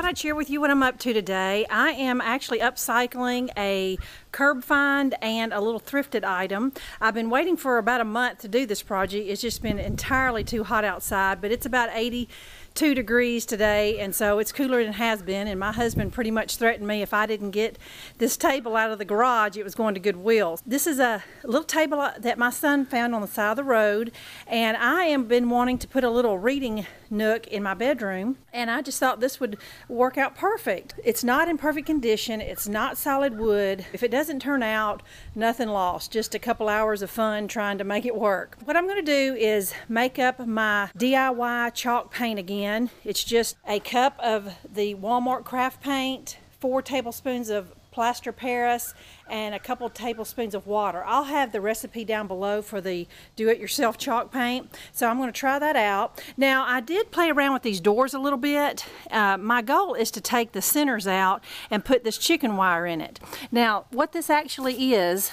I'd share with you what I'm up to today. I am actually upcycling a curb find and a little thrifted item. I've been waiting for about a month to do this project. It's just been entirely too hot outside, but it's about 82 degrees today, and so it's cooler than it has been, and my husband pretty much threatened me if I didn't get this table out of the garage, it was going to Goodwill. This is a little table that my son found on the side of the road, and I have been wanting to put a little reading nook in my bedroom, and I just thought this would work out perfect. It's not in perfect condition, it's not solid wood. If it doesn't turn out, nothing lost, just a couple hours of fun trying to make it work. What I'm going to do is make up my DIY chalk paint again. It's just a cup of the Walmart craft paint, 4 tablespoons of plaster Paris, and a couple tablespoons of water. I'll have the recipe down below for the do-it-yourself chalk paint, so I'm going to try that out. Now, I did play around with these doors a little bit. My goal is to take the centers out and put this chicken wire in it. Now, what this actually is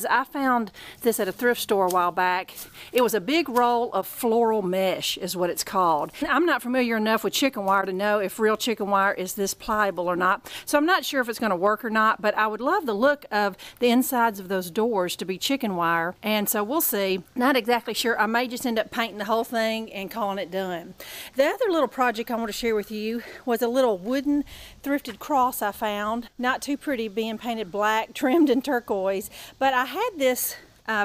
I found this at a thrift store a while back. It was a big roll of floral mesh is what it's called. I'm not familiar enough with chicken wire to know if real chicken wire is this pliable or not, so I'm not sure if it's going to work or not, but I would love the look of the insides of those doors to be chicken wire, and so we'll see. Not exactly sure. I may just end up painting the whole thing and calling it done. The other little project I want to share with you was a little wooden thrifted cross I found. Not too pretty, being painted black, trimmed in turquoise, but I had this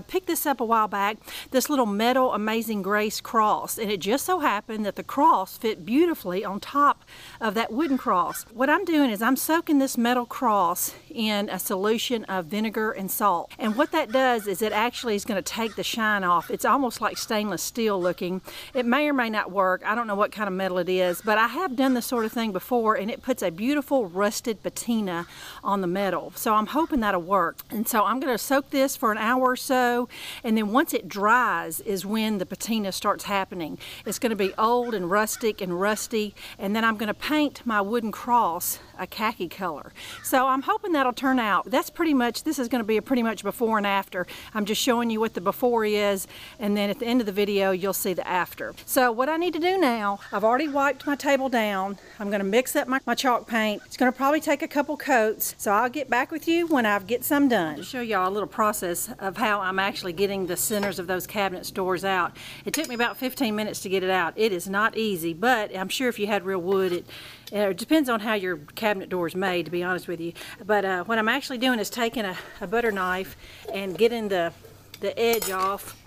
picked this up a while back, this little metal Amazing Grace cross, and it just so happened that the cross fit beautifully on top of that wooden cross. What I'm doing is I'm soaking this metal cross in a solution of vinegar and salt, and what that does is it actually is going to take the shine off. It's almost like stainless steel looking. It may or may not work. I don't know what kind of metal it is, but I have done this sort of thing before, and it puts a beautiful rusted patina on the metal, so I'm hoping that'll work. And so I'm going to soak this for an hour or so, and then once it dries is when the patina starts happening. It's going to be old and rustic and rusty, and then I'm going to paint my wooden cross a khaki color. So I'm hoping that'll turn out. That's pretty much, this is going to be a pretty much before and after. I'm just showing you what the before is, and then at the end of the video you'll see the after. So what I need to do now, I've already wiped my table down. I'm going to mix up my chalk paint. It's going to probably take a couple coats, so I'll get back with you when I get some done. To show y'all a little process of how I'm actually getting the centers of those cabinet doors out. It took me about 15 minutes to get it out. It is not easy, but I'm sure if you had real wood, it depends on how your cabinet door is made, to be honest with you. But what I'm actually doing is taking a butter knife and getting the edge off,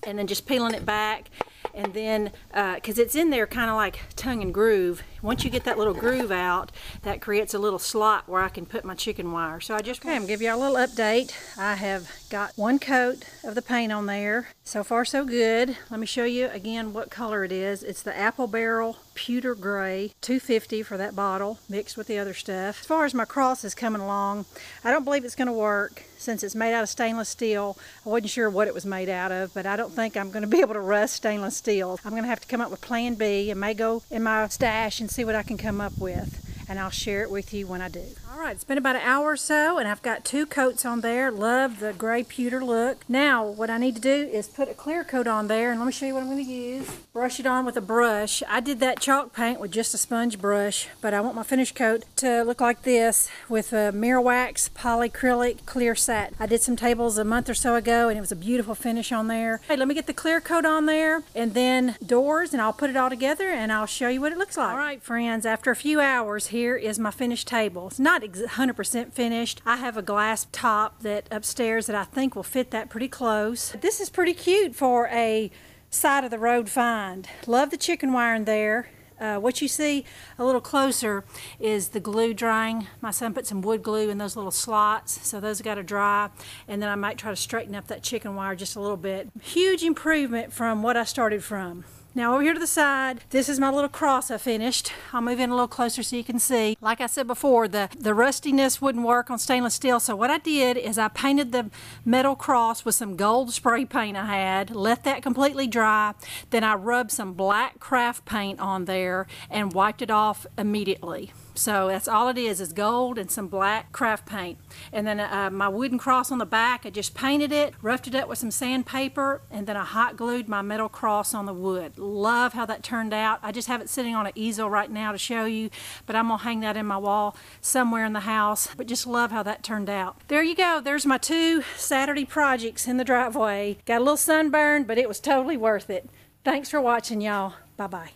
and then just peeling it back. And then, because it's in there kind of like tongue and groove, once you get that little groove out, that creates a little slot where I can put my chicken wire. So I just want to give you a little update. I have got 1 coat of the paint on there. So far so good. Let me show you again what color it is. It's the Apple Barrel Pewter Gray, $2.50 for that bottle, mixed with the other stuff. As far as my cross is coming along, I don't believe it's going to work since it's made out of stainless steel. I wasn't sure what it was made out of, but I don't think I'm going to be able to rust stainless steel. I'm going to have to come up with plan B and may go in my stash and see what I can come up with, and I'll share it with you when I do. Alright, it's been about an hour or so, and I've got 2 coats on there. Love the gray pewter look. Now what I need to do is put a clear coat on there, and let me show you what I'm going to use. Brush it on with a brush. I did that chalk paint with just a sponge brush, but I want my finished coat to look like this with a mirror wax polyacrylic clear satin. I did some tables a month or so ago, and it was a beautiful finish on there. Hey, let me get the clear coat on there, and then doors, and I'll put it all together, and I'll show you what it looks like. Alright friends, after a few hours, here is my finished table. It's not 100% finished. I have a glass top that upstairs that I think will fit that pretty close. This is pretty cute for a side of the road find. Love the chicken wire in there. What you see a little closer is the glue drying. My son put some wood glue in those little slots, so those got to dry, and then I might try to straighten up that chicken wire just a little bit. Huge improvement from what I started from. Now over here to the side, this is my little cross I finished. I'll move in a little closer so you can see. Like I said before, the rustiness wouldn't work on stainless steel, so what I did is I painted the metal cross with some gold spray paint I had, let that completely dry, then I rubbed some black craft paint on there and wiped it off immediately. So that's all it is gold and some black craft paint. And then my wooden cross on the back, I just painted it, roughed it up with some sandpaper, and then I hot glued my metal cross on the wood. Love how that turned out. I just have it sitting on an easel right now to show you, but I'm gonna hang that in my wall somewhere in the house. But just love how that turned out. There you go. There's my 2 Saturday projects in the driveway. Got a little sunburn, but it was totally worth it. Thanks for watching, y'all. Bye-bye.